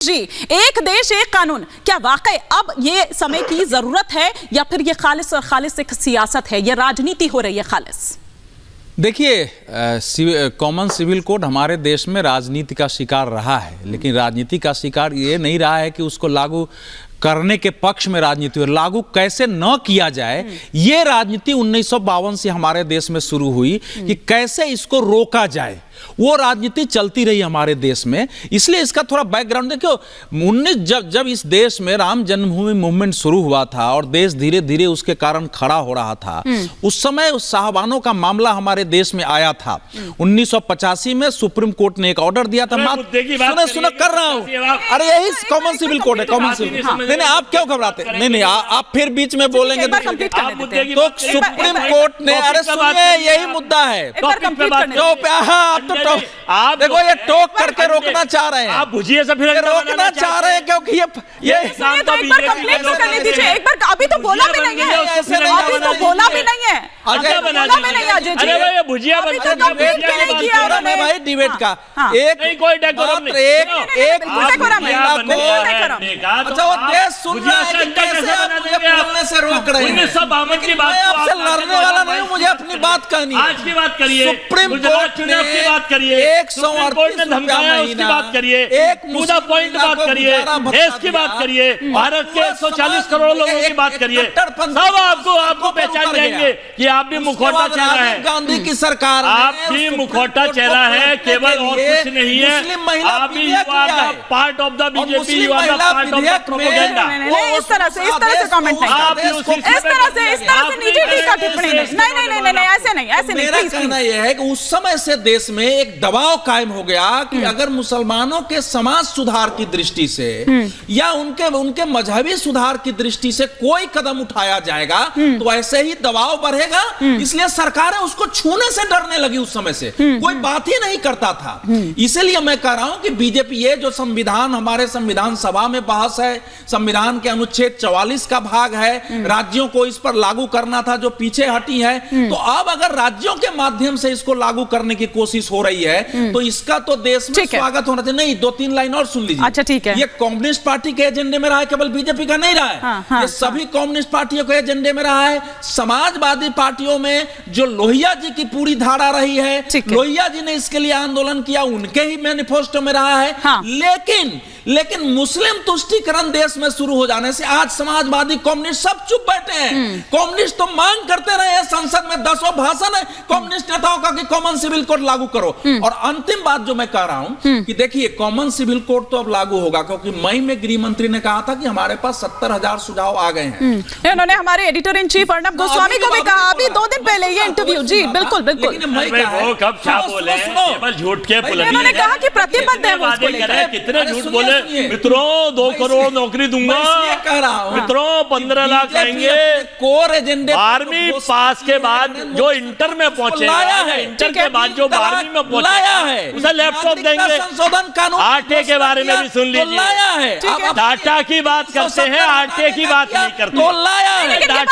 जी, एक देश एक कानून, क्या वाकई अब ये समय की जरूरत है या फिर ये खालिस और खालिस एक सियासत है, ये राजनीति हो रही है खालिस? देखिए, कॉमन सिविल कोड हमारे देश में राजनीति का शिकार रहा है, लेकिन राजनीति का शिकार ये नहीं रहा है कि उसको लागू करने के पक्ष में राजनीति, और लागू कैसे न किया जाए ये राजनीति 1952 से हमारे देश में शुरू हुई कि कैसे इसको रोका जाए। वो राजनीति चलती रही हमारे देश में। इसलिए इसका थोड़ा बैकग्राउंड देखिए, जब इस देश में राम जन्मभूमि मूवमेंट शुरू हुआ था और देश धीरे धीरे उसके कारण खड़ा हो रहा था, उस समय उस साहबानों का मामला हमारे देश में आया था। 1985 में सुप्रीम कोर्ट ने एक ऑर्डर दिया था। सुनो कर रहा हूं, अरे यही कॉमन सिविल कोड है, कॉमन सिविल। नहीं, आप क्यों घबराते? नहीं, आप फिर बीच में बोलेंगे तो सुप्रीम कोर्ट ने, अरे सुनिए, यही मुद्दा है। आप देखो, ये टोक करके रोकना चाह रहे हैं, आप भुजिए से फिर रोकना चाह रहे हैं, क्योंकि ये तो एक बार कंप्लीट तो करने दीजिए। एक बार, अभी तो बोला भी नहीं है, अभी तो बोला भी नहीं है, अजय बोला भी नहीं है अजय जी। अरे भाई, भुजिया अभी तो कंप्लीट नहीं किया उन्होंने भाई डिबेट का। एक नहीं, कोई डेकोरम नहीं, एक अच्छा वो देश सुन रहा है कि कैसे आप मुझे बोलने से रोक रहे हैं। सब आमद की बात, आपसे लड़ने वाला नहीं, मुझे अपनी बात कहनी है। आज की बात करिए, सुप्रीम गुजरात चुनाव की बात करिए, 138 ने धमकाया उसकी बात करिए, एक मुद्दा पॉइंट बात करिए, देश की बात करिए, भारत के 140 करोड़ लोगों की बात करिए, सब आपको पहचान जाएंगे कि आप भी मुखौटा चेहरा है। गांधी की सरकार, आप भी मुखौटा चेहरा है, केवल और कुछ नहीं है। आप भी part of the BJP, you are the part of the propaganda. इस तरह से कमेंट नहीं, इस तरह से निजी टीका टिप्पणी नहीं, ऐसे नहीं। मेरा कहना यह है कि उस समय से देश में एक दबाव कायम हो गया कि अगर मुसलमानों के समाज सुधार की दृष्टि से या उनके मजहबी सुधार की दृष्टि से कोई कदम उठाया जाएगा तो ऐसे ही दबाव बढ़ेगा। इसलिए सरकारें उसको छूने से डरने लगी। उस समय से कोई बात ही नहीं करता था। इसीलिए मैं कह रहा हूं कि बीजेपी, ये जो संविधान, हमारे संविधान सभा में बहस है, संविधान के अनुच्छेद 44 का भाग है, राज्यों को इस पर लागू करना था जो पीछे हटी है, तो अब अगर राज्यों के माध्यम से इसको लागू करने की कोशिश हो रही है तो इसका तो देश में स्वागत होना चाहिए। नहीं, 2-3 लाइन और सुन लीजिए। अच्छा, ठीक है। ये कम्युनिस्ट पार्टी के एजेंडे में रहा है, केवल बीजेपी का नहीं रहा है। ये सभी कम्युनिस्ट पार्टियों के एजेंडे में रहा है। समाजवादी पार्टियों में जो लोहिया जी की पूरी धारा रही है, लोहिया जी ने इसके लिए आंदोलन किया, उनके ही मैनिफेस्टो में रहा है। लेकिन मुस्लिम तुष्टीकरण देश में शुरू हो जाने से आज समाजवादी, कम्युनिस्ट सब चुप बैठे हैं। कम्युनिस्ट तो मांग करते रहे हैं, संसद में 10 भाषण है कम्युनिस्ट नेताओं का कि कॉमन सिविल कोड लागू करो। और अंतिम बात जो मैं कह रहा हूं कि देखिए, कॉमन सिविल कोड तो अब लागू होगा, क्योंकि मई में गृह मंत्री ने कहा था कि हमारे पास 70,000 सुझाव आ गए हैं। उन्होंने हमारे editor in chief Arnab Goswami को भी कहा अभी 2 दिन पहले ये इंटरव्यू। जी बिल्कुल। झूठ के उन्होंने कहा कि प्रतिबद्ध है, कितने झूठ बोले। मित्रों, 2 करोड़ नौकरी दूंगा, मित्रों 15 लाख आएंगे। कोर एजेंडे 12वीं पास के बाद जो इंटर में पहुंचे हैं, इंटर के बाद जो 12वीं में पहुंचा है, उसे लैपटॉप देंगे। संशोधन कानून, आटे के बारे में भी सुन लीजिए। डाटा की बात करते हैं, आटे की बात नहीं करते।